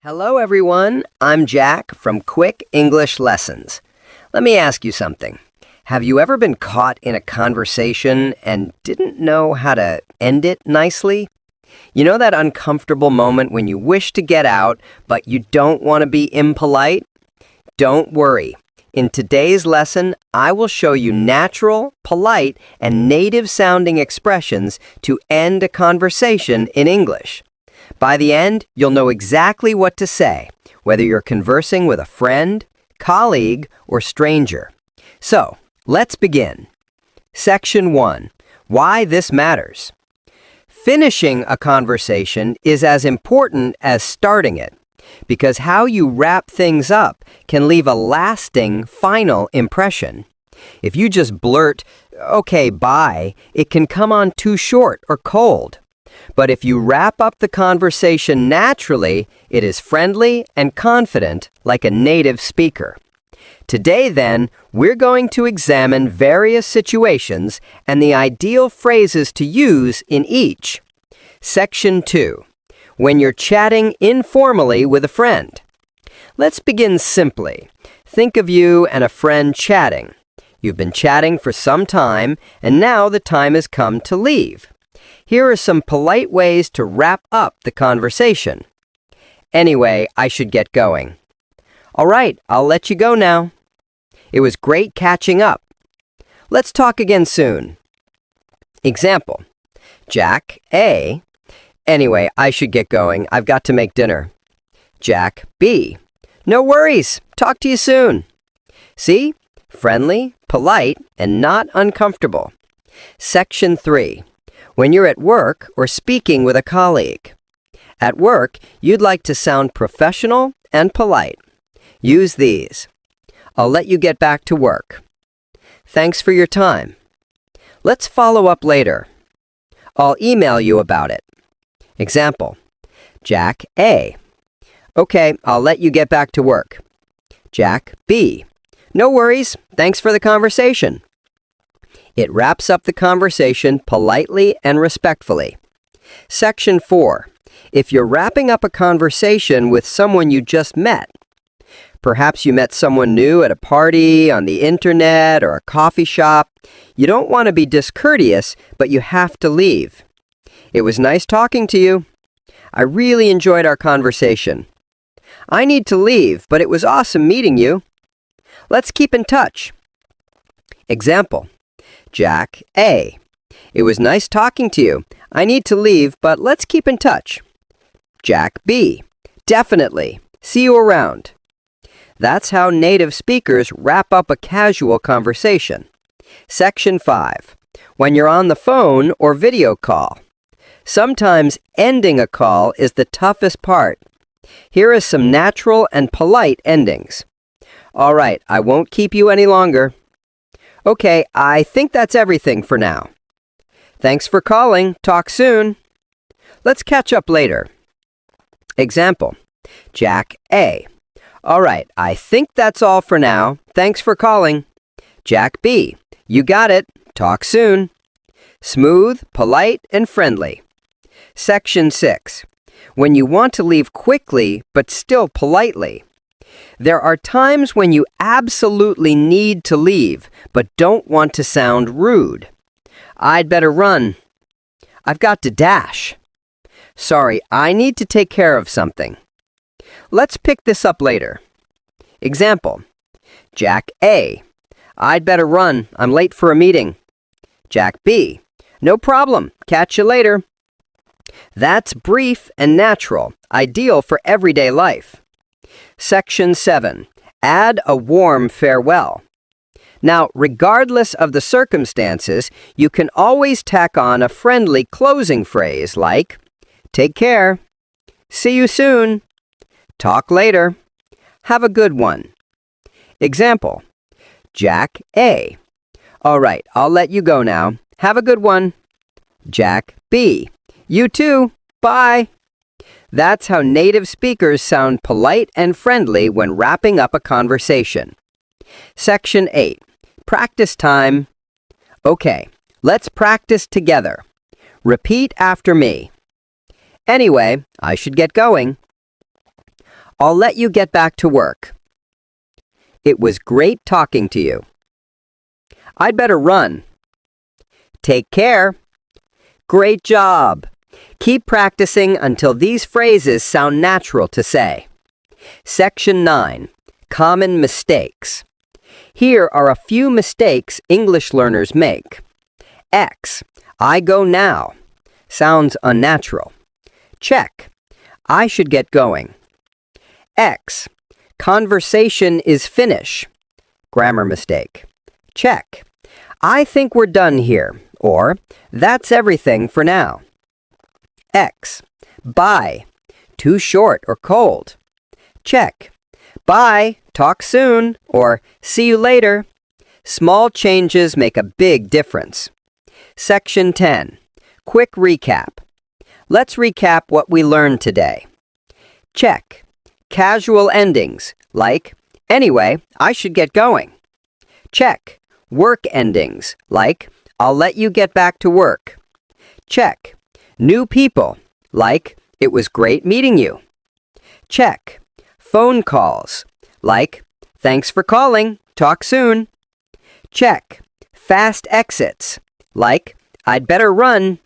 Hello, everyone. I'm Jack from Quick English Lessons. Let me ask you something. Have you ever been caught in a conversation and didn't know how to end it nicely? You know that uncomfortable moment when you wish to get out, but you don't want to be impolite? Don't worry. In today's lesson, I will show you natural, polite, and native-sounding expressions to end a conversation in English. By the end, you'll know exactly what to say, whether you're conversing with a friend, colleague, or stranger. So, let's begin. Section 1. Why this matters. Finishing a conversation is as important as starting it, because how you wrap things up can leave a lasting, final impression. If you just blurt, "Okay, bye," it can come on too short or cold. But if you wrap up the conversation naturally, it is friendly and confident like a native speaker. Today, then, we're going to examine various situations and the ideal phrases to use in each. Section 2. When you're chatting informally with a friend. Let's begin simply. Think of you and a friend chatting. You've been chatting for some time, and now the time has come to leave. Here are some polite ways to wrap up the conversation. Anyway, I should get going. All right, I'll let you go now. It was great catching up. Let's talk again soon. Example. Jack A. Anyway, I should get going. I've got to make dinner. Jack B. No worries. Talk to you soon. See? Friendly, polite, and not uncomfortable. Section 3. When you're at work or speaking with a colleague. At work, you'd like to sound professional and polite. Use these. I'll let you get back to work. Thanks for your time. Let's follow up later. I'll email you about it. Example. Jack A. Okay, I'll let you get back to work. Jack B. No worries. Thanks for the conversation. It wraps up the conversation politely and respectfully. Section 4. If you're wrapping up a conversation with someone you just met, perhaps you met someone new at a party, on the internet, or a coffee shop, you don't want to be discourteous, but you have to leave. It was nice talking to you. I really enjoyed our conversation. I need to leave, but it was awesome meeting you. Let's keep in touch. Example. Jack A. It was nice talking to you. I need to leave, but let's keep in touch. Jack B. Definitely. See you around. That's how native speakers wrap up a casual conversation. Section 5. When you're on the phone or video call. Sometimes ending a call is the toughest part. Here are some natural and polite endings. All right, I won't keep you any longer. Okay, I think that's everything for now. Thanks for calling. Talk soon. Let's catch up later. Example. Jack A. All right, I think that's all for now. Thanks for calling. Jack B. You got it. Talk soon. Smooth, polite, and friendly. Section 6. When you want to leave quickly, but still politely. There are times when you absolutely need to leave, but don't want to sound rude. I'd better run. I've got to dash. Sorry, I need to take care of something. Let's pick this up later. Example. Jack A. I'd better run. I'm late for a meeting. Jack B. No problem. Catch you later. That's brief and natural, ideal for everyday life. Section 7. Add a warm farewell. Now, regardless of the circumstances, you can always tack on a friendly closing phrase like, take care, see you soon, talk later, have a good one. Example. Jack A. All right, I'll let you go now. Have a good one. Jack B. You too. Bye. That's how native speakers sound polite and friendly when wrapping up a conversation. Section 8. Practice time. Okay, let's practice together. Repeat after me. Anyway, I should get going. I'll let you get back to work. It was great talking to you. I'd better run. Take care. Great job. Keep practicing until these phrases sound natural to say. Section 9. Common mistakes. Here are a few mistakes English learners make. X. I go now. Sounds unnatural. Check. I should get going. X. Conversation is finish. Grammar mistake. Check. I think we're done here. Or, that's everything for now. X. Bye. Too short or cold. Check. Bye. Talk soon. Or, see you later. Small changes make a big difference. Section 10. Quick recap. Let's recap what we learned today. Check. Casual endings, like, anyway, I should get going. Check. Work endings, like, I'll let you get back to work. Check. New people, like, it was great meeting you. Check. Phone calls, like, thanks for calling, talk soon. Check. Fast exits, like, I'd better run.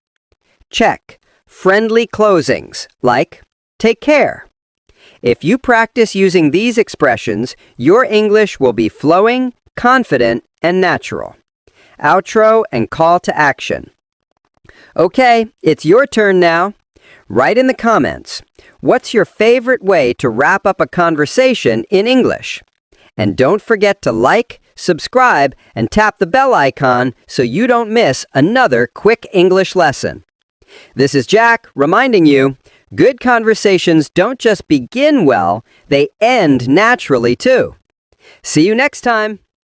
Check. Friendly closings, like, take care. If you practice using these expressions, your English will be flowing, confident, and natural. Outro and call to action. Okay, it's your turn now. Write in the comments, what's your favorite way to wrap up a conversation in English? And don't forget to like, subscribe, and tap the bell icon so you don't miss another quick English lesson. This is Jack reminding you, good conversations don't just begin well, they end naturally too. See you next time.